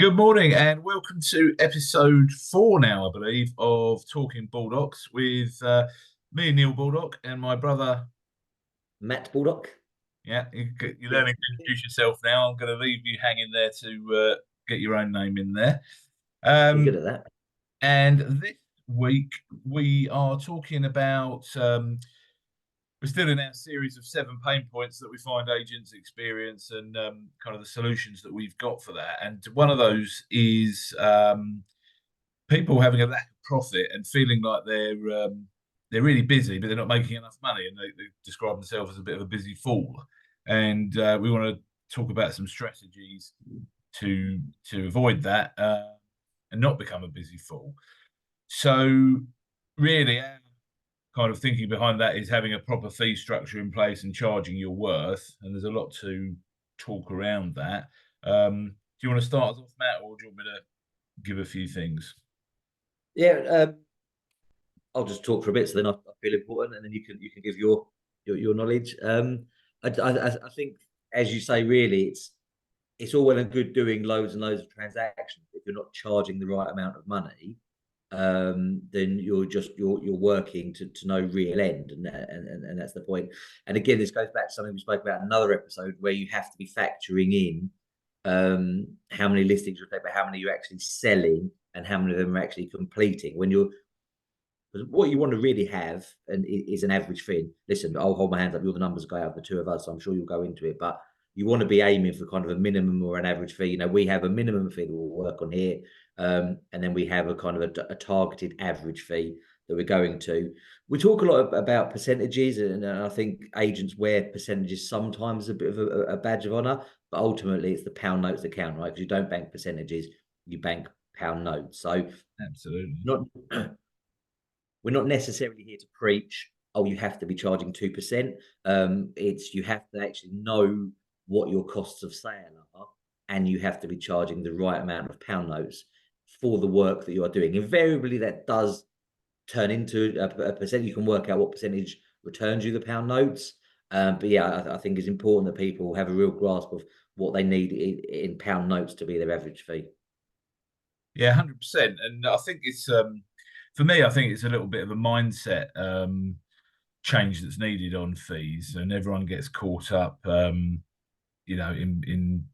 Good morning and welcome to episode 4 now, I believe, of Talking Baldocks with me, Neil Baldock, and my brother. Matt Baldock. Yeah, you're Yeah, learning to introduce yourself now. I'm going to leave you hanging there to get your own name in there. pretty Um, good at that. and this week we are talking about we're still in our series of 7 pain points that we find agents experience and kind of the solutions that we've got for that. And one of those is people having a lack of profit and feeling like they're really busy, but they're not making enough money, and they describe themselves as a bit of a busy fool. And we want to talk about some strategies to avoid that and not become a busy fool. So, really, our kind of thinking behind that is having a proper fee structure in place and charging your worth. And there's a lot to talk around that. Do you want to start us off, Matt, or do you want me to give a few things? Yeah, I'll just talk for a bit, so then I feel important, and then you can give your knowledge. I think, as you say, really, it's all well and good doing loads and loads of transactions. If you're not charging the right amount of money, then you're working to no real end, and that's the point. And again, this goes back to something we spoke about in another episode, where you have to be factoring in how many listings you take, but how many you're actually selling, and how many of them are actually completing. What you want to really have and is an average fee. Listen, I'll hold my hands up. You're the numbers guy out of the two of us, so I'm sure you'll go into it. But you want to be aiming for kind of a minimum or an average fee. We have a minimum fee that we'll work on here, and then we have a kind of a targeted average fee that we're going to. We talk a lot about percentages, and I think agents wear percentages sometimes a bit of a badge of honor, but ultimately it's the pound notes that count, right? Because you don't bank percentages, you bank pound notes. So Absolutely. not we're not necessarily here to preach, oh, you have to be charging 2%. It's you have to actually know what your costs of sale are, and you have to be charging the right amount of pound notes for the work that you are doing. Invariably, that does turn into a percent. You can work out what percentage returns you the pound notes. But yeah, I think it's important that people have a real grasp of what they need in pound notes to be their average fee. Yeah, 100%. And I think it's for me, I think it's a little bit of a mindset change that's needed on fees, and everyone gets caught up, in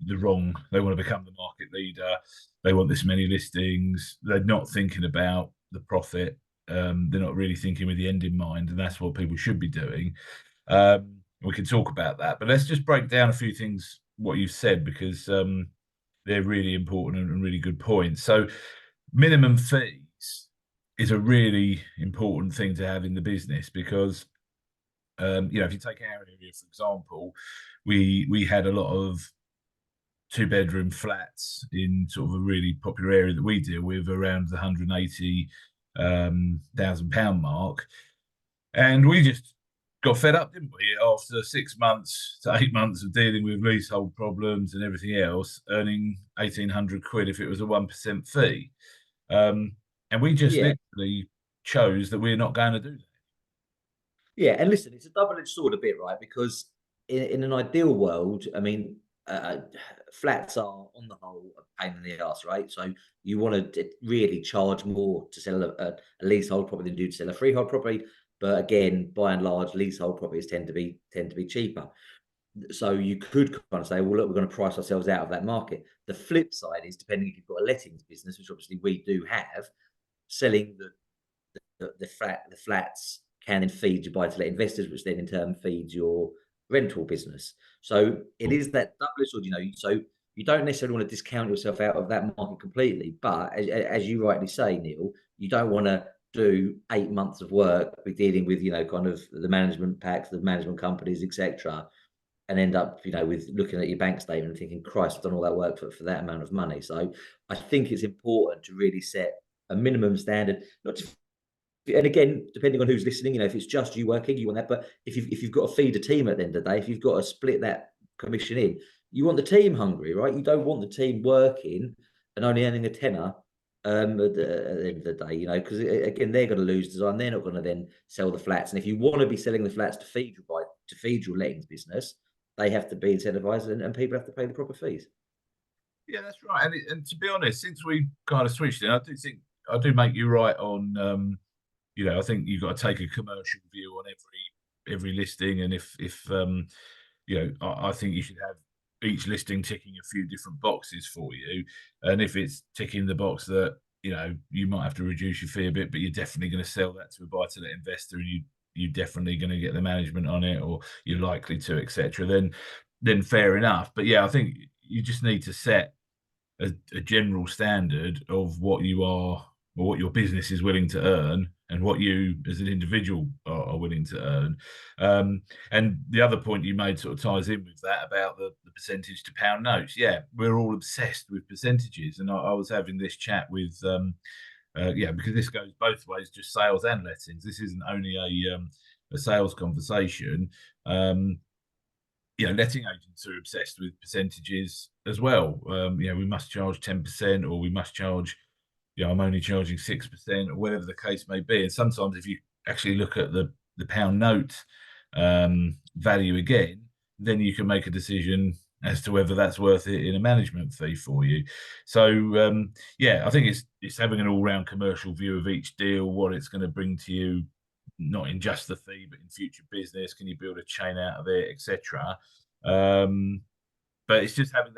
the wrong. They want to become the market leader. They want this many listings. They're not thinking about the profit. They're not really thinking with the end in mind, and that's what people should be doing. We can talk about that, but let's just break down a few things what you've said because they're really important and really good points. So, minimum fees is a really important thing to have in the business because if you take our area for example, we had a lot of 2 bedroom flats in sort of a really popular area that we deal with around the 180 thousand pound mark, and we just got fed up, didn't we? After 6 months to 8 months of dealing with leasehold problems and everything else, earning 1,800 quid if it was a 1% fee. And we just Yeah, literally chose that we're not going to do that. yeah, and listen, it's a double-edged sword a bit, right? Because in an ideal world, I mean, flats are on the whole a pain in the ass, right? So you want to really charge more to sell a leasehold property than you do to sell a freehold property. But again, by and large, leasehold properties tend to be cheaper. So you could kind of say, well, look, we're going to price ourselves out of that market. The flip side is, depending if you've got a lettings business, which obviously we do have, selling the flats can then feed your buy-to-let investors, which then in turn feeds your rental business. So it is that double sword, So you don't necessarily want to discount yourself out of that market completely, but as you rightly say, Neil, you don't want to do 8 months of work with dealing with kind of the management packs, the management companies, etc., and end up with looking at your bank statement and thinking, Christ, I've done all that work for that amount of money. So I think it's important to really set a minimum standard, not just, and again, depending on who's listening, if it's just you working, you want that. But if you've got to feed a team at the end of the day, if you've got to split that commission in, you want the team hungry, right? You don't want the team working and only earning a tenner at the end of the day, because again, they're going to lose design. They're not going to then sell the flats. And if you want to be selling the flats to feed your lettings business, they have to be incentivized, and people have to pay the proper fees. Yeah, that's right. And to be honest, since we kind of switched it, I do think I do make you right on. I think you've got to take a commercial view on every listing, and if I think you should have each listing ticking a few different boxes for you, and if it's ticking the box that you might have to reduce your fee a bit, but you're definitely going to sell that to a buy-to-let investor, and you're definitely going to get the management on it, or you're likely to, etc. Then fair enough. But yeah, I think you just need to set a general standard of what you are or what your business is willing to earn and what you as an individual are willing to earn. And the other point you made sort of ties in with that about the percentage to pound notes. Yeah, we're all obsessed with percentages. And I was having this chat with, because this goes both ways, just sales and lettings. This isn't only a sales conversation. Letting agents are obsessed with percentages as well. We must charge 10% or we must charge, I'm only charging 6% or whatever the case may be. And sometimes if you actually look at the pound note value again, then you can make a decision as to whether that's worth it in a management fee for you. So I think it's having an all-round commercial view of each deal, what it's going to bring to you, not in just the fee, but in future business. Can you build a chain out of it, etc. But it's just having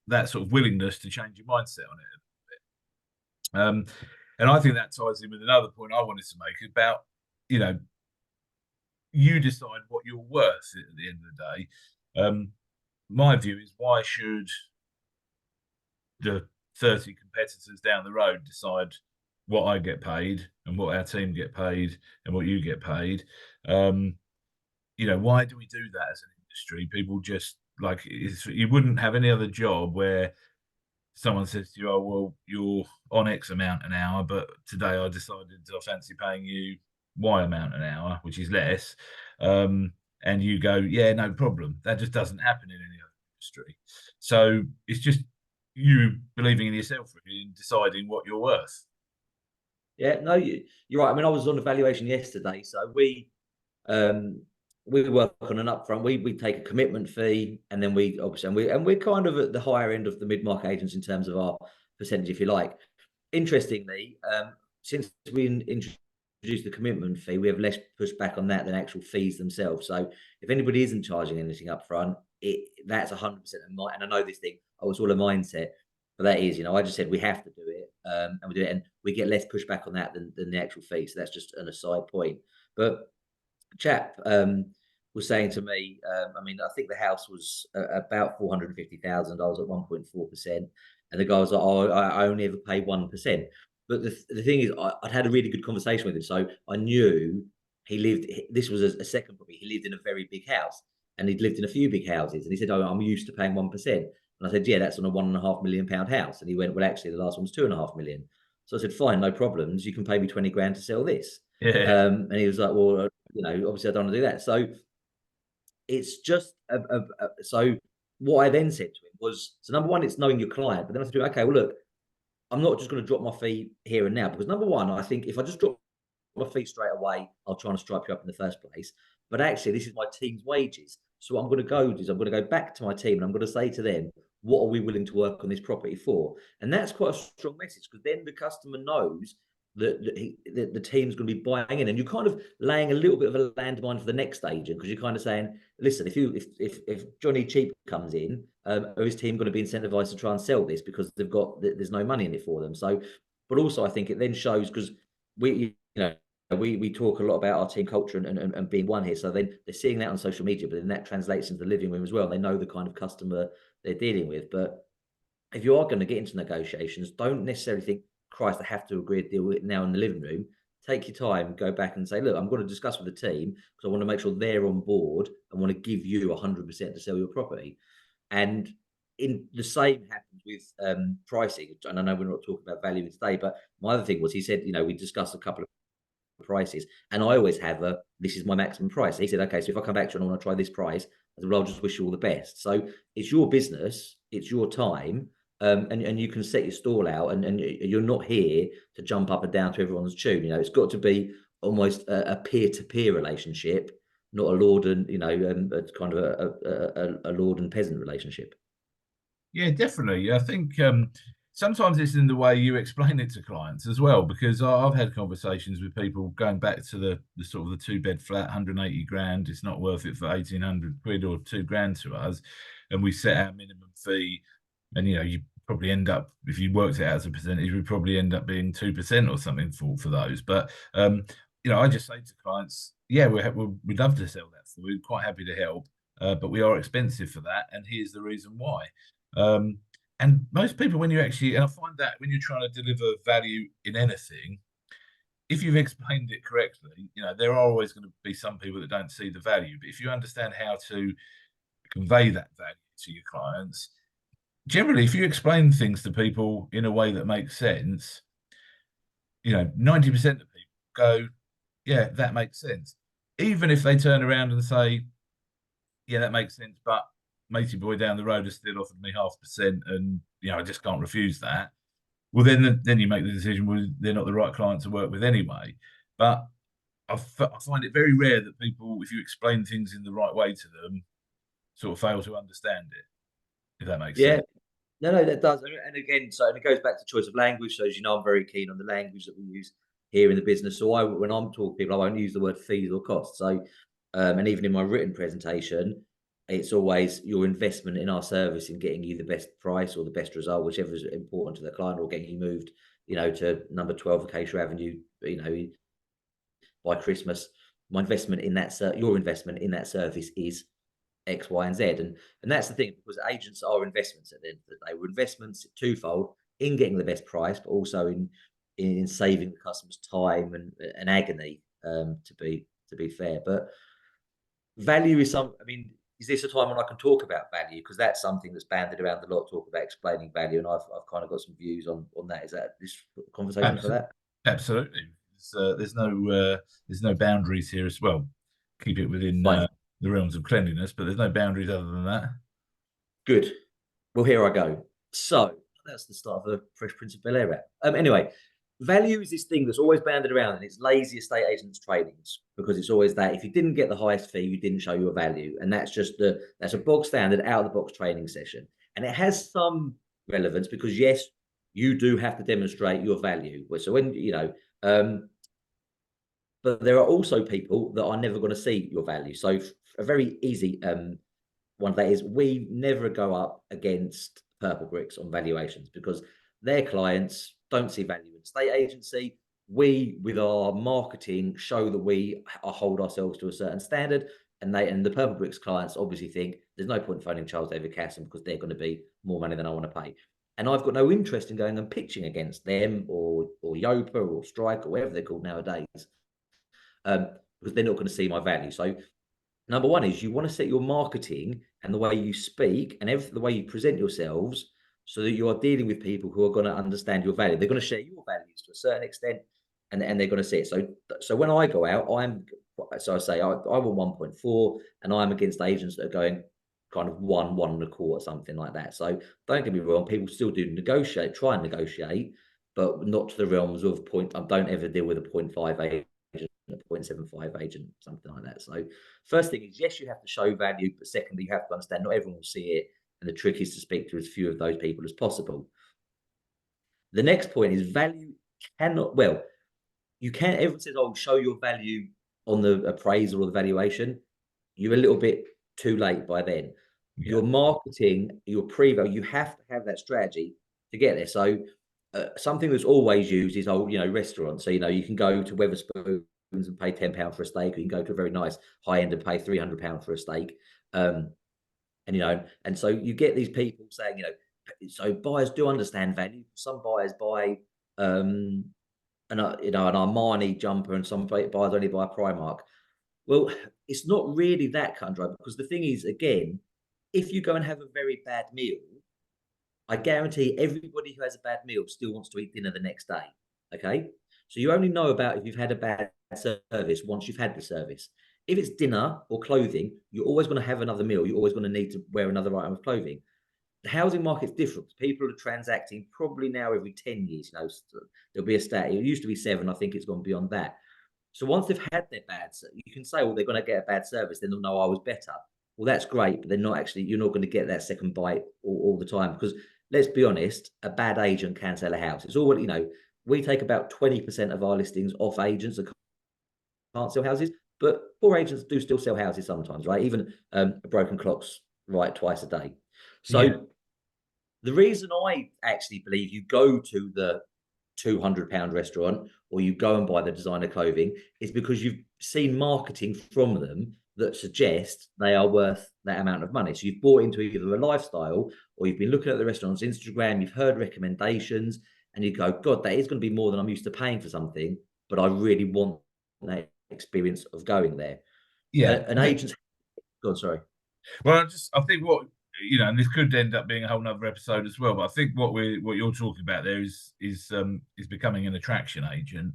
that sort of willingness to change your mindset on it. And I think that ties in with another point I wanted to make about, you decide what you're worth at the end of the day. My view is, why should the 30 competitors down the road decide what I get paid and what our team get paid and what you get paid? Why do we do that as an industry? People just you wouldn't have any other job where someone says to you, "Oh, well, you're on X amount an hour, but today I decided I fancy paying you Y amount an hour, which is less." And you go, "Yeah, no problem." That just doesn't happen in any other industry. So it's just you believing in yourself really and deciding what you're worth. Yeah, no, you're right. I mean, I was on evaluation yesterday, so we work on an upfront. We take a commitment fee, and then we obviously we're kind of at the higher end of the mid market agents in terms of our percentage, if you like. Interestingly, since we introduced the commitment fee, we have less pushback on that than actual fees themselves. So if anybody isn't charging anything upfront, that's 100% of mine. And I know this thing, it's all a mindset, but that is, I just said we have to do it, and we do it, and we get less pushback on that than the actual fee. So that's just an aside point. But chap was saying to me, I mean, I think the house was about 450,000. I was at 1.4%, and the guy was like, "Oh, I only ever pay 1%." But the thing is, I'd had a really good conversation with him, so I knew he lived. This was a second property. He lived in a very big house, and he'd lived in a few big houses. And he said, "Oh, I'm used to paying 1%." And I said, "Yeah, that's on a £1.5 million house." And he went, "Well, actually, the last one was 2.5 million." So I said, "Fine, no problems. You can pay me 20 grand to sell this." Yeah, And he was like, "Well, obviously I don't want to do that." So it's just so what I then said to him was, so number one, it's knowing your client, but then I said to him, "Okay, well, look, I'm not just going to drop my fee here and now, because number one, I think if I just drop my fee straight away, I'll try and stripe you up in the first place. But actually, this is my team's wages. So what I'm going to go do is I'm going to go back to my team and I'm going to say to them, what are we willing to work on this property for?" And that's quite a strong message, because then the customer knows that the team's going to be buying in, and you're kind of laying a little bit of a landmine for the next agent, because you're kind of saying, "Listen, if Johnny Cheap comes in, are his team going to be incentivized to try and sell this because there's no money in it for them?" So, but also I think it then shows, because we talk a lot about our team culture and being one here. So then they're seeing that on social media, but then that translates into the living room as well. They know the kind of customer they're dealing with. But if you are going to get into negotiations, don't necessarily think, "Christ, I have to agree a deal now in the living room." Take your time, go back and say, "Look, I'm going to discuss with the team because I want to make sure they're on board and want to give you 100% to sell your property." And in the same happens with pricing. And I know we're not talking about value today, but my other thing was, he said, we discussed a couple of prices, and I always have this is my maximum price. He said, "Okay, so if I come back to you and I want to try this price," I said, "Well, I'll just wish you all the best." So it's your business, it's your time, and you can set your stall out, and you're not here to jump up and down to everyone's tune. It's got to be almost a peer-to-peer relationship, not a lord and it's kind of a lord and peasant relationship. Yeah, definitely. I think sometimes it's in the way you explain it to clients as well, because I've had conversations with people going back to the sort of the two-bed flat, 180 grand. It's not worth it for 1,800 quid or 2 grand to us. And we set our minimum fee. And, you probably end up, if you worked it out as a percentage, we probably end up being 2% or something for those. But, I just say to clients, yeah, we'd love to sell that for you. We're quite happy to help. But we are expensive for that. And here's the reason why. Um, and most people, when you actually, and I find that when you're trying to deliver value in anything, if you've explained it correctly, there are always going to be some people that don't see the value. But if you understand how to convey that value to your clients, generally, if you explain things to people in a way that makes sense, 90% of people go, yeah, that makes sense. Even if they turn around and say, yeah, that makes sense, but matey boy down the road has still offered me 0.5%, and I just can't refuse that. Well, then you make the decision. Well, they're not the right client to work with anyway. But I find it very rare that people, if you explain things in the right way to them, sort of fail to understand it. If that makes Yeah, sense. no, no, that does. And again, so and it goes back to choice of language. So as you know, I'm very keen on the language that we use here in the business. So when I'm talking to people, I won't use the word fees or costs. So, and even in my written presentation, it's always your investment in our service in getting you the best price or the best result, whichever is important to the client, or getting you moved, to number 12 Acacia Avenue, by Christmas. My investment in that, your investment in that service is X, Y, and Z. And that's the thing, because agents are investments at the end of the day. We're investments twofold in getting the best price, but also in saving the customer's time and agony, to be fair. But value is is this a time when I can talk about value? Because that's something that's banded around a lot, talk about explaining value, and I've kind of got some views on that. Is that this conversation for Absolutely, that? absolutely. There's no boundaries here as well. Keep it within Fine. the realms of cleanliness, but there's no boundaries other than that. Good. Well, here I go. So that's the start of the Fresh Prince of Bel-Air rap. Anyway, value is this thing that's always banded around, and it's lazy estate agents' trainings, because it's always that if you didn't get the highest fee, you didn't show your value, and that's a bog standard out of the box training session, and it has some relevance because yes, you do have to demonstrate your value. So when but there are also people that are never going to see your value. So a very easy one that is we never go up against Purple Bricks on valuations because their clients don't see value in state agency. We, with our marketing, show that we hold ourselves to a certain standard, and the Purple Bricks clients obviously think there's no point in phoning Charles David Casson because they're going to be more money than I want to pay. And I've got no interest in going and pitching against them or Yopa or Strike or whatever they're called nowadays, because they're not going to see my value. So number one is you want to set your marketing and the way you speak and everything, the way you present yourselves, so that you are dealing with people who are going to understand your value. They're going to share your values to a certain extent, and they're going to see it. So when I go out, I say I want 1.4, and I'm against agents that are going kind of 1.25, something like that. So don't get me wrong, people still do negotiate, try and negotiate, but not to the realms of point. I don't ever deal with a 0.5 agent, a 0.75 agent, something like that. So first thing is, yes, you have to show value, but secondly, you have to understand not everyone will see it, and the trick is to speak to as few of those people as possible. The next point is value cannot, well, you can't, everyone says, oh, show your value on the appraisal or the valuation. You're a little bit too late by then. Yeah, Your marketing, your pre-value, you have to have that strategy to get there. So something that's always used is, restaurants. So, you can go to Weatherspoons and pay £10 for a steak, or you can go to a very nice high end and pay £300 for a steak. And so you get these people saying, so buyers do understand value. Some buyers buy an Armani jumper, and some buyers only buy Primark. Well, it's not really that cut and dry, because the thing is, again, if you go and have a very bad meal, I guarantee everybody who has a bad meal still wants to eat dinner the next day. Okay. So you only know about if you've had a bad service once you've had the service. If it's dinner or clothing, you're always going to have another meal. You're always going to need to wear another item of clothing. The housing market's different. People are transacting probably now every 10 years. There'll be a stat. It used to be 7. I think it's gone beyond that. So once they've had their you can say, well, they're going to get a bad service, then they'll know I was better. well, that's great, but they're not actually, you're not going to get that second bite all the time. Because let's be honest, a bad agent can sell a house. It's all, we take about 20% of our listings off agents that can't sell houses, but poor agents do still sell houses sometimes, right? Even a broken clock's right twice a day. Yeah, So the reason I actually believe you go to the £200 restaurant or you go and buy the designer clothing is because you've seen marketing from them that suggests they are worth that amount of money. So you've bought into either a lifestyle or you've been looking at the restaurant's Instagram, you've heard recommendations, and you go, God, that is going to be more than I'm used to paying for something, but I really want that experience of going there. yeah. An I think agent's, God, sorry. Well, I think what and this could end up being a whole nother episode as well. But I think what you're talking about there is becoming an attraction agent,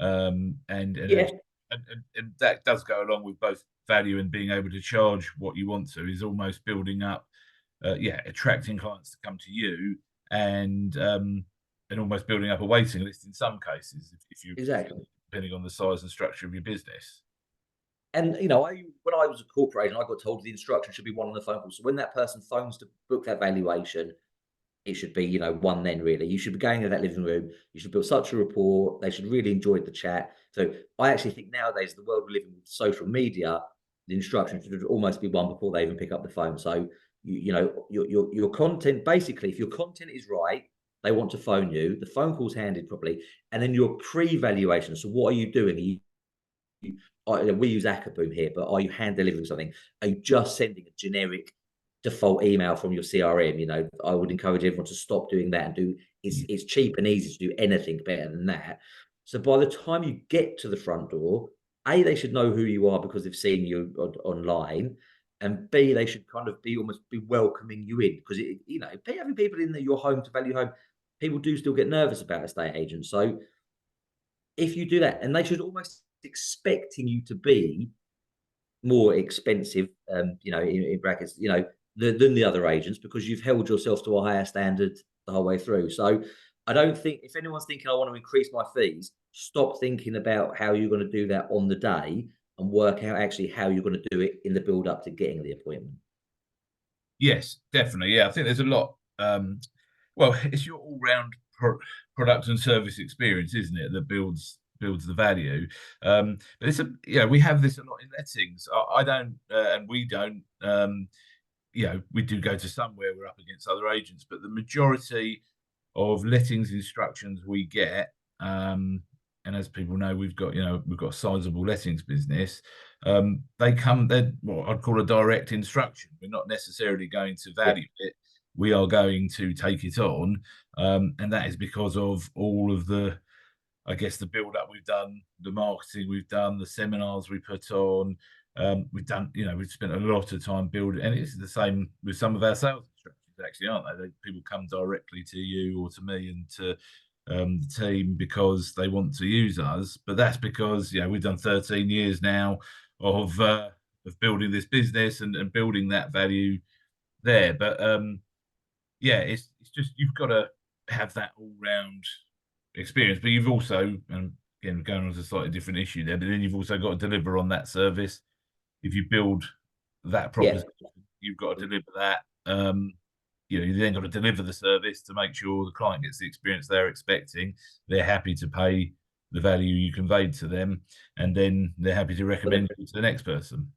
Yeah, and that does go along with both value and being able to charge what you want to is almost building up, attracting clients to come to you and almost building up a waiting list in some cases if you exactly. depending on the size and structure of your business. And when I was a corporate agent, I got told the instruction should be one on the phone call. So when that person phones to book that valuation, it should be, one then really. You should be going to that living room. You should build such a rapport. They should really enjoy the chat. So I actually think nowadays, the world we live in with social media, the instruction should almost be one before they even pick up the phone. So your content, basically, if your content is right, they want to phone you. The phone call's handled properly, and then your pre-valuation. So what are you doing? We use Akaboom here, but are you hand delivering something? Are you just sending a generic default email from your CRM? I would encourage everyone to stop doing that and do it's cheap and easy to do anything better than that. So by the time you get to the front door, A, they should know who you are because they've seen you online. And B, they should kind of be almost be welcoming you in because having people in your home to value home, people do still get nervous about estate agents. So if you do that, and they should almost expecting you to be more expensive, in brackets, than the other agents because you've held yourself to a higher standard the whole way through. So I don't think if anyone's thinking I want to increase my fees, stop thinking about how you're going to do that on the day and work out actually how you're going to do it in the build up to getting the appointment. Yes, definitely. Yeah, I think there's a lot. Well, it's your all-round product and service experience, isn't it, that builds the value. But we have this a lot in lettings. I don't, and we don't. We do go to some where we're up against other agents, but the majority of lettings instructions we get, and as people know, we've got a sizable lettings business. They're what I'd call a direct instruction. We're not necessarily going to Yeah, value it. We are going to take it on, and that is because of all of I guess the build up we've done, the marketing we've done, the seminars we put on. We've spent a lot of time building, and it's the same with some of our sales instructions, actually, aren't they? People come directly to you or to me and to the team because they want to use us. But that's because we've done 13 years now of building this business and building that value there. But it's just you've got to have that all round experience, but you've also, and again, going on to a slightly different issue there, but then you've also got to deliver on that service. If you build that yeah, proposition, you've got to deliver that. You then got to deliver the service to make sure the client gets the experience they're expecting. They're happy to pay the value you conveyed to them, and then they're happy to recommend you to the next person.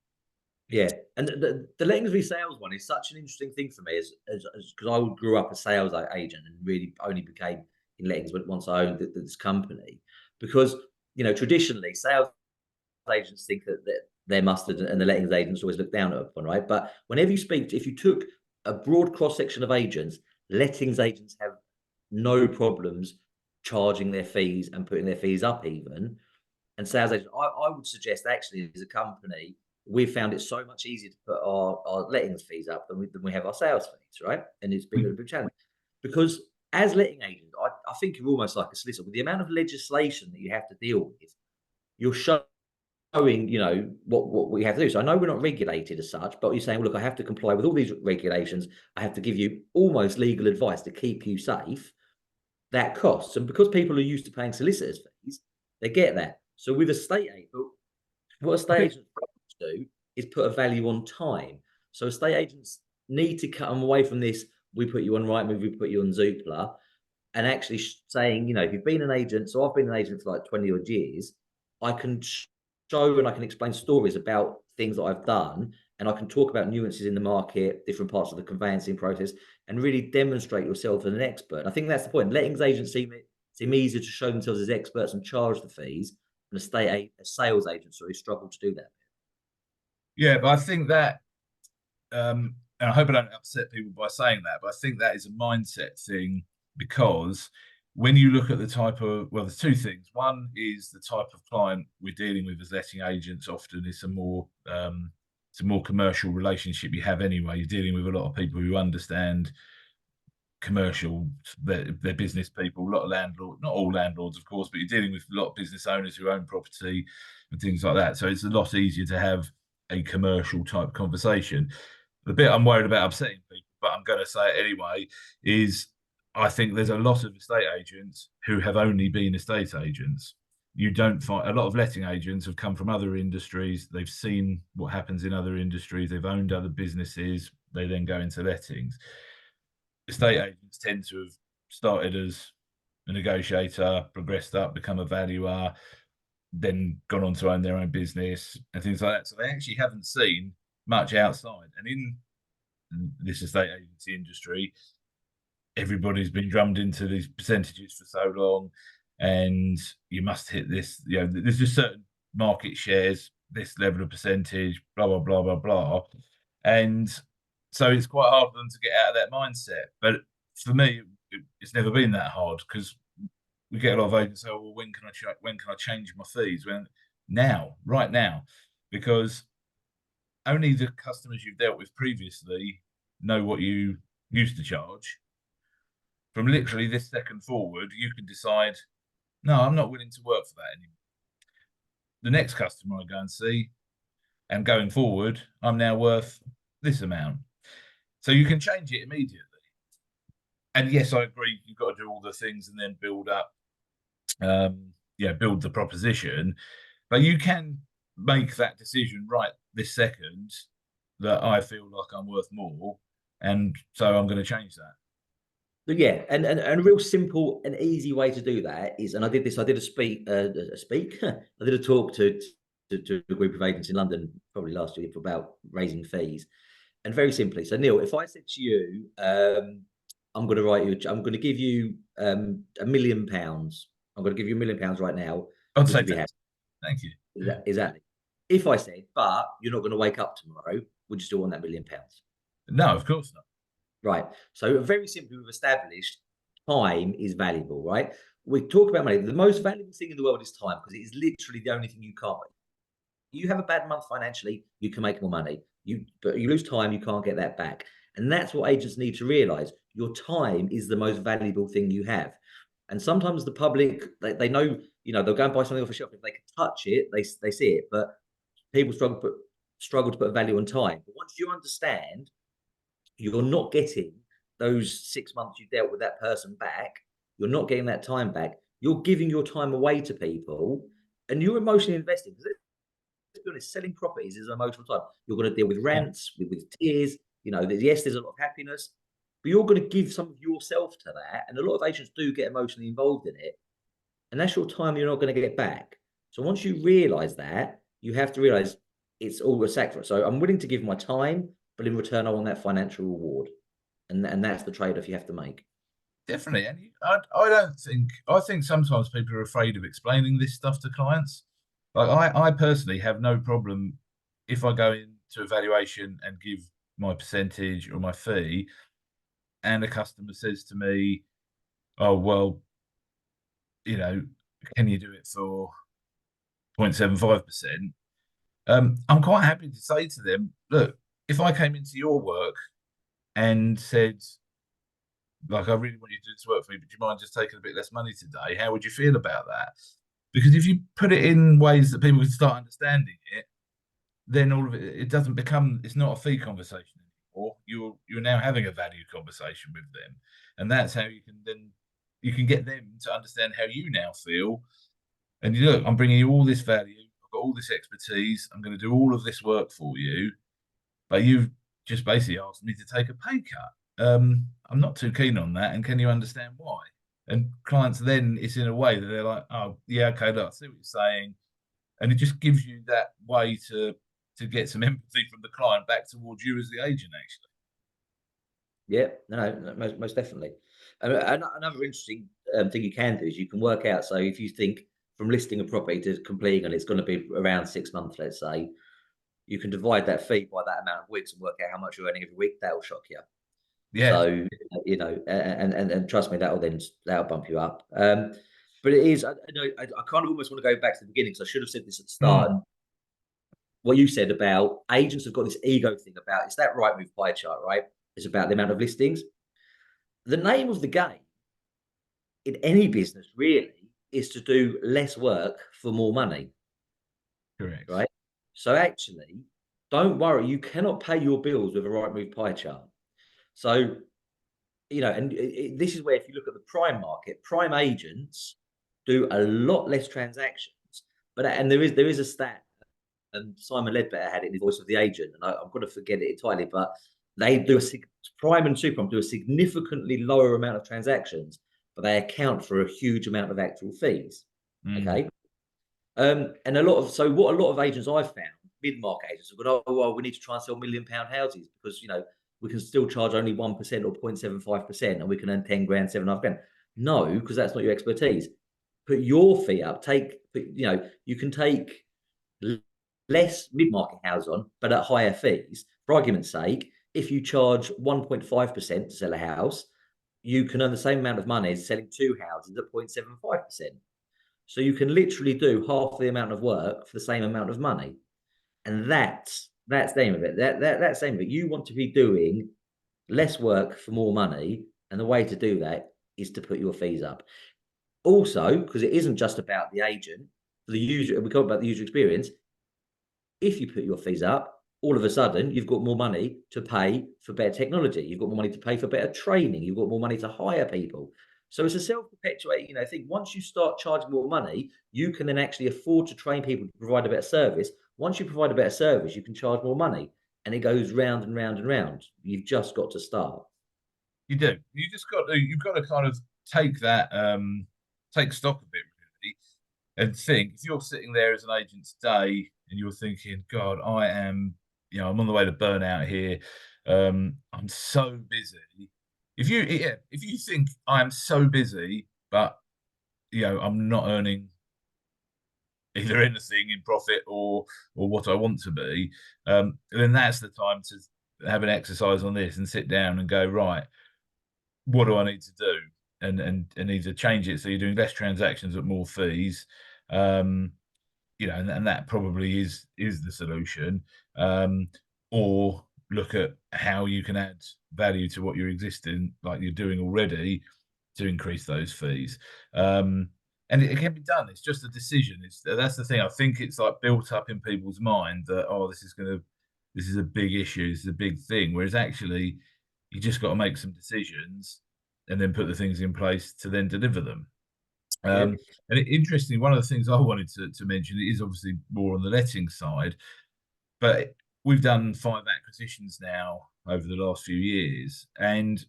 yeah. And the lettings resales one is such an interesting thing for me, as because I grew up a sales agent and really only became in lettings once I owned this company. Because traditionally sales agents think that they're mustard and the lettings agents always look down upon, right? But whenever you speak, if you took a broad cross section of agents, lettings agents have no problems charging their fees and putting their fees up even. And sales agents, I would suggest actually as a company, we've found it so much easier to put our lettings fees up than we have our sales fees, right? And it's been a big challenge because as letting agents, I think you're almost like a solicitor with the amount of legislation that you have to deal with. You're showing, what we have to do. So I know we're not regulated as such, but you're saying, well, look, I have to comply with all these regulations. I have to give you almost legal advice to keep you safe. That costs. And because people are used to paying solicitors fees, they get that. So with estate agent, what I estate think agents do is put a value on time. So estate agents need to come away from this. We put you on Rightmove, we put you on Zoopla, and actually saying, if you've been an agent, so I've been an agent for like 20 odd years, I can show and I can explain stories about things that I've done, and I can talk about nuances in the market, different parts of the conveyancing process, and really demonstrate yourself as an expert. And I think that's the point. Lettings agents seem easier to show themselves as experts and charge the fees, and a sales agent, sorry, struggle to do that. Yeah, but I think that, and I hope I don't upset people by saying that, but I think that is a mindset thing because when you look at the type of, well, there's two things. One is the type of client we're dealing with as letting agents. Often it's a more commercial relationship you have anyway. You're dealing with a lot of people who understand commercial, they're business people, a lot of landlords, not all landlords, of course, but you're dealing with a lot of business owners who own property and things like that. So it's a lot easier to have a commercial type conversation. The bit I'm worried about upsetting people, but I'm going to say it anyway, is I think there's a lot of estate agents who have only been estate agents. You don't find a lot of letting agents have come from other industries. They've seen what happens in other industries. They've owned other businesses. They then go into lettings. Estate agents tend to have started as a negotiator, progressed up, become a valuer, then gone on to own their own business and things like that. So they actually haven't seen much outside. And in this estate agency industry, everybody's been drummed into these percentages for so long, and you must hit this. There's just certain market shares, this level of percentage, blah blah blah blah blah, and so it's quite hard for them to get out of that mindset. But for me, it's never been that hard because we get a lot of agents say, "Well, when can I change my fees?" When now, right now, because only the customers you've dealt with previously know what you used to charge. From literally this second forward, you can decide, no, I'm not willing to work for that anymore. The next customer I go and see, and going forward, I'm now worth this amount. So you can change it immediately. And yes, I agree, you've got to do all the things and then build up, build the proposition. But you can make that decision right this second that I feel like I'm worth more. And so I'm going to change that. But yeah, and a real simple and easy way to do that is, and I did this. I did a speak. I did a talk to a group of agents in London probably last year for about raising fees, and very simply. So Neil, if I said to you, I'm going to write you, I'm going to give you £1 million. I'm going to give you £1 million right now. I'd Would say you be happy? thank you. Exactly. If I said, but you're not going to wake up tomorrow, would you still want that £1 million? No, of course not. Right. So very simply, we've established time is valuable, right? We talk about money. The most valuable thing in the world is time because it is literally the only thing you can't. You have a bad month financially, you can make more money. But you lose time, you can't get that back. And that's what agents need to realize. Your time is the most valuable thing you have. And sometimes the public, they know, they'll go and buy something off a shelf. If they can touch it, they see it. But people struggle to put a value on time. But once you understand you're not getting those 6 months you dealt with that person back. You're not getting that time back. You're giving your time away to people and you're emotionally invested. Because let's be honest, selling properties is an emotional time. You're going to deal with Yeah, rants, with tears. Yes, there's a lot of happiness, but you're going to give some of yourself to that. And a lot of agents do get emotionally involved in it. And that's your time you're not going to get back. So once you realize that, you have to realize it's all a sacrifice. So I'm willing to give my time, but in return, I want that financial reward. And that's the trade-off you have to make. definitely. And I don't think, I think sometimes people are afraid of explaining this stuff to clients. Like I personally have no problem if I go into evaluation and give my percentage or my fee, and a customer says to me, "Oh well, you know, can you do it for 0.75%?" I'm quite happy to say to them, "Look, if I came into your work and said, like, I really want you to do this work for me, but do you mind just taking a bit less money today? How would you feel about that?" Because if you put it in ways that people can start understanding it, then all of it doesn't become, it's not a fee conversation anymore. You're now having a value conversation with them, and that's how you can get them to understand how you now feel. And you look, I'm bringing you all this value. I've got all this expertise. I'm going to do all of this work for you, but just basically asked me to take a pay cut. I'm not too keen on that, and can you understand why? And clients then it's in a way that they're like, oh yeah, okay, look, I see what you're saying, and it just gives you that way to get some empathy from the client back towards you as the agent, actually. Yeah, no, most definitely. Another interesting thing you can do is you can work out. So if you think from listing a property to completing, and it's going to be around 6 months, let's say, you can divide that fee by that amount of weeks and work out how much you're earning every week. That'll shock you. Yeah. So and trust me, that'll bump you up. But it is, I know, I kind of almost want to go back to the beginning because I should have said this at the start. Mm, What you said about agents have got this ego thing about it's that right move pie chart, right? It's about the amount of listings. The name of the game in any business really is to do less work for more money, correct. right? So actually, don't worry, you cannot pay your bills with a right move pie chart. So, and this is where if you look at the prime market, prime agents do a lot less transactions. But and there is a stat, and Simon Ledbetter had it in the voice of the agent, and I'm going to forget it entirely, but they do prime and super do a significantly lower amount of transactions, but they account for a huge amount of actual fees. Mm, Okay. And what a lot of agents I've found, mid-market agents have gone, oh well, we need to try and sell £1 million houses because we can still charge only 1% or 0.75% and we can earn 10 grand, 7.5 grand. No, because that's not your expertise. Put your fee up, you can take less mid-market houses on, but at higher fees. For argument's sake, if you charge 1.5% to sell a house, you can earn the same amount of money as selling two houses at 0.75%. So you can literally do half the amount of work for the same amount of money. And that's the aim of it. That's the aim of it. You want to be doing less work for more money. And the way to do that is to put your fees up. Also, because it isn't just about the agent, the user, we talk about the user experience, if you put your fees up, all of a sudden you've got more money to pay for better technology. You've got more money to pay for better training. You've got more money to hire people. So it's a self-perpetuating, thing. Once you start charging more money, you can then actually afford to train people to provide a better service. Once you provide a better service, you can charge more money. And it goes round and round and round. You've just got to start. you do. You've got to kind of take that, take stock of it really, and think if you're sitting there as an agent today and you're thinking, God, I'm on the way to burnout here. I'm so busy. If you think I am so busy, but I'm not earning either anything in profit or what I want to be, then that's the time to have an exercise on this and sit down and go, right, what do I need to do? And either change it so you're doing less transactions at more fees, um, and that probably is the solution, or look at how you can add value to what you're existing, like you're doing already, to increase those fees. And it can be done. It's just a decision. That's the thing. I think it's like built up in people's mind that this is a big issue. This is a big thing. Whereas actually, you just got to make some decisions and then put the things in place to then deliver them. Yeah. Interestingly, one of the things I wanted to mention is obviously more on the letting side, but we've done 5 acquisitions now over the last few years. And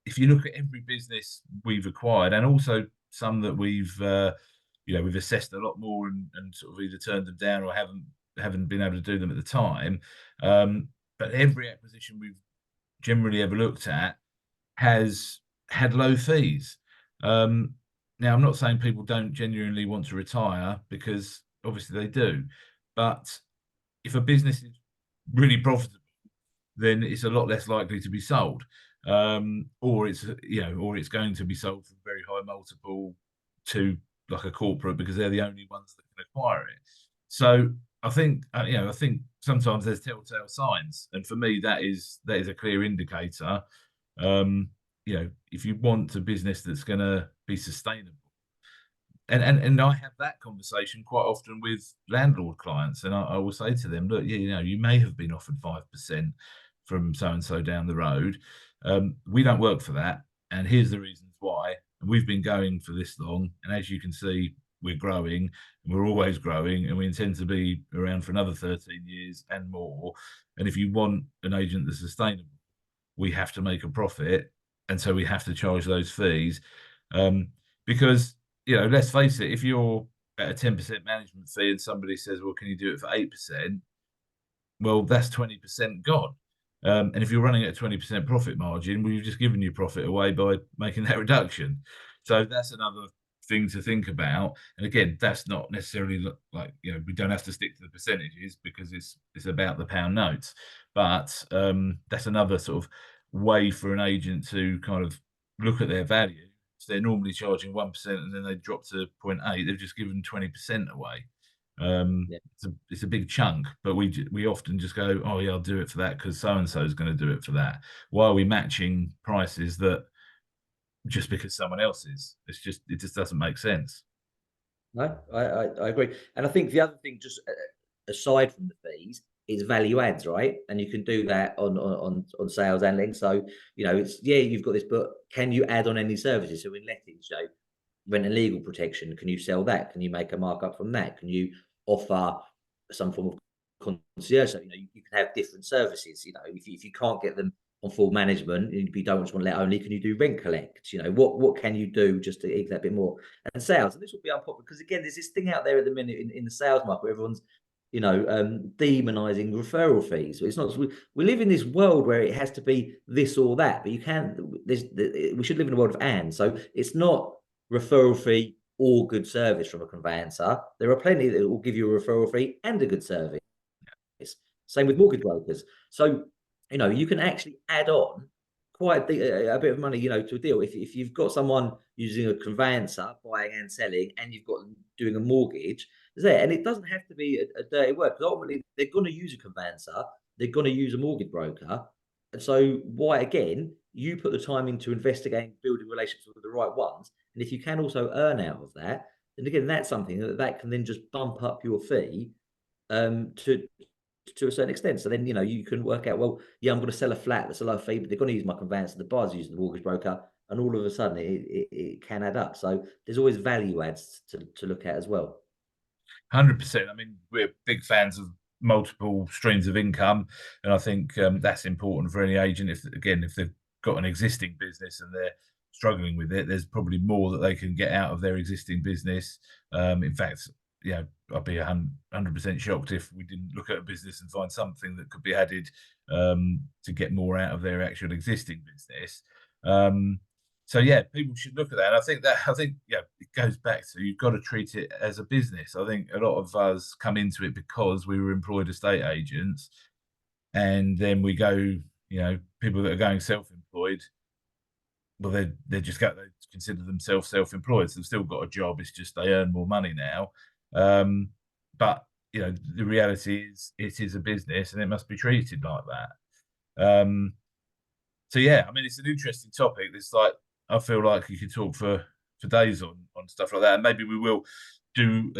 if you look at every business we've acquired and also some that we've assessed a lot more and sort of either turned them down or haven't been able to do them at the time. But every acquisition we've generally ever looked at has had low fees. Now, I'm not saying people don't genuinely want to retire because obviously they do, but if a business is really profitable, then it's a lot less likely to be sold, or it's going to be sold for a very high multiple to like a corporate because they're the only ones that can acquire it. So I think sometimes there's telltale signs, and for me, that is a clear indicator. Um, if you want a business that's going to be sustainable, and I have that conversation quite often with landlord clients, and I will say to them, look, you may have been offered 5% from so and so down the road. We don't work for that, and here's the reasons why. And we've been going for this long, and as you can see, we're growing, and we're always growing, and we intend to be around for another 13 years and more. And if you want an agent that's sustainable, we have to make a profit, and so we have to charge those fees. Um, because let's face it, if you're at a 10% management fee and somebody says, "Well, can you do it for 8%?" Well, that's 20% gone. And if you're running at a 20% profit margin, well, you've just given your profit away by making that reduction. So that's another thing to think about. And again, that's not necessarily like, we don't have to stick to the percentages because it's about the pound notes. But that's another sort of way for an agent to kind of look at their value. So they're normally charging 1% and then they drop to 0.8. They've just given 20% away. Yeah. It's a big chunk, but we often just go, oh yeah, I'll do it for that because so and so is going to do it for that. Why are we matching prices that just because someone else is? It just doesn't make sense. No, I agree. And I think the other thing, just aside from the fees, is value adds, right? And you can do that on sales and links. So, it's, yeah, you've got this, but can you add on any services? So in lettings, rent and legal protection, can you sell that? Can you make a markup from that? Can you offer some form of concierge? So, you can have different services. If you can't get them on full management, if you don't just want to let only, can you do rent collect? What can you do just to eke that bit more? And sales, and this will be unpopular because again, there's this thing out there at the minute in the sales market where everyone's demonizing referral fees. It's not. We live in this world where it has to be this or that, but you can't. We should live in a world of and. So it's not referral fee or good service from a conveyancer. There are plenty that will give you a referral fee and a good service. Same with mortgage brokers. So, you can actually add on quite a bit of money, to a deal. If you've got someone using a conveyancer, buying and selling, and you've got them doing a mortgage, there, and it doesn't have to be a dirty word because ultimately they're going to use a conveyancer, they're going to use a mortgage broker. And so, why again, you put the time into investigating, building relationships with the right ones, and if you can also earn out of that, then again, that's something that can then just bump up your fee to a certain extent. So then, you can work out, well, yeah, I'm going to sell a flat that's a low fee, but they're going to use my conveyancer, the buyer's using the mortgage broker, and all of a sudden it can add up. So there's always value adds to look at as well. 100%. I mean, we're big fans of multiple streams of income, and I think that's important for any agent. If they've got an existing business and they're struggling with it, there's probably more that they can get out of their existing business. In fact, I'd be 100% shocked if we didn't look at a business and find something that could be added to get more out of their actual existing business. So yeah, people should look at that. And I think it goes back to you've got to treat it as a business. I think a lot of us come into it because we were employed estate agents, and then we go, people that are going self-employed, well, they consider themselves self-employed, so they've still got a job. It's just they earn more money now. But the reality is it is a business, and it must be treated like that. So yeah, I mean, it's an interesting topic. It's like I feel like you could talk for days on stuff like that, and maybe we will do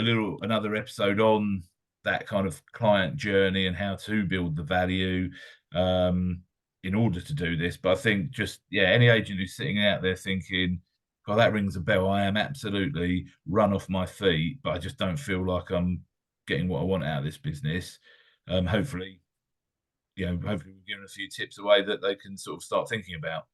another episode on that kind of client journey and how to build the value in order to do this. But I think just any agent who's sitting out there thinking, "God, that rings a bell," I am absolutely run off my feet, but I just don't feel like I'm getting what I want out of this business. Hopefully, hopefully we're giving a few tips away that they can sort of start thinking about.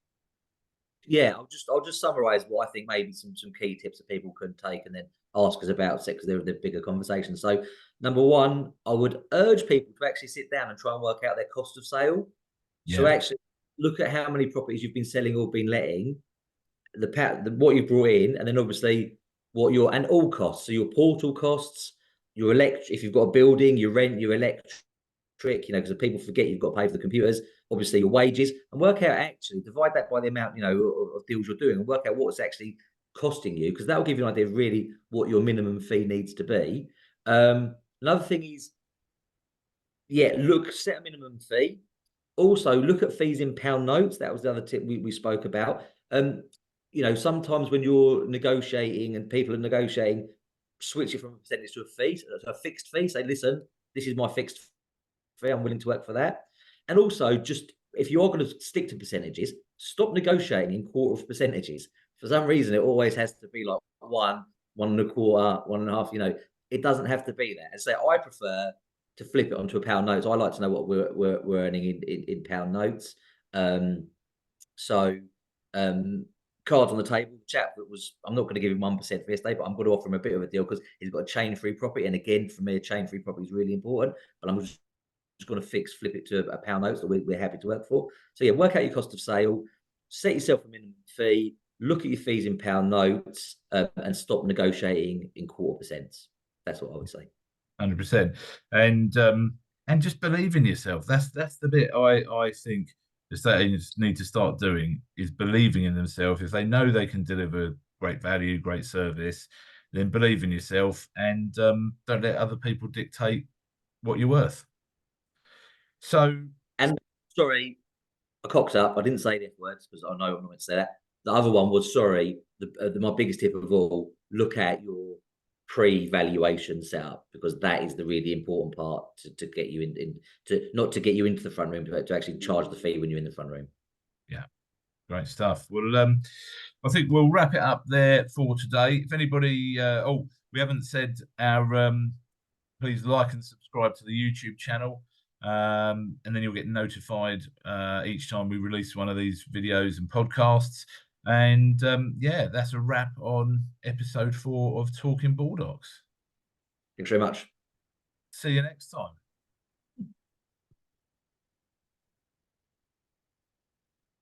Yeah, I'll just summarize what I think maybe some key tips that people can take and then ask us about it because they're bigger conversations. So number one, I would urge people to actually sit down and try and work out their cost of sale. So Yeah, actually look at how many properties you've been selling or been letting, what you brought in, and then obviously what your and all costs. So your portal costs, your elect if you've got a building, your rent, your electric, because people forget you've got to pay for the computers, obviously your wages, and work out actually divide that by the amount of deals you're doing, and work out what's actually costing you, because that will give you an idea of really what your minimum fee needs to be. Another thing is, set a minimum fee. Also, look at fees in pound notes. That was the other tip we spoke about. Sometimes when you're negotiating and people are negotiating, switch it from a percentage to a fee, so a fixed fee. Say, listen, this is my fixed fee. I'm willing to work for that. And also, just if you are going to stick to percentages, stop negotiating in quarter of percentages. For some reason, it always has to be like 1, 1.25, 1.5. It doesn't have to be that. And so I prefer to flip it onto a pound notes. I like to know what we're earning in pound notes. Um, so um, cards on the table. The chap that was, I'm not going to give him 1% for yesterday, but I'm going to offer him a bit of a deal because he's got a chain-free property. And again, for me, a chain-free property is really important. But I'm just going to flip it to a pound notes that we're happy to work for. So yeah, work out your cost of sale, set yourself a minimum fee, look at your fees in pound notes, and stop negotiating in quarter percents. That's what I would say. 100%. And just believe in yourself. That's the bit I think estate agents need to start doing, is believing in themselves. If they know they can deliver great value, great service, then believe in yourself, and don't let other people dictate what you're worth. So And sorry, I cocked up. I didn't say the F words because I know I'm not going to say that. The other one was sorry. My biggest tip of all: look at your pre-valuation setup, because that is the really important part to get you in to not to get you into the front room, but to actually charge the fee when you're in the front room. yeah, great stuff. Well, I think we'll wrap it up there for today. If anybody, we haven't said our please like and subscribe to the YouTube channel. And then you'll get notified each time we release one of these videos and podcasts. And yeah, that's a wrap on episode 4 of Talking Baldocks. Thanks very much. See you next time.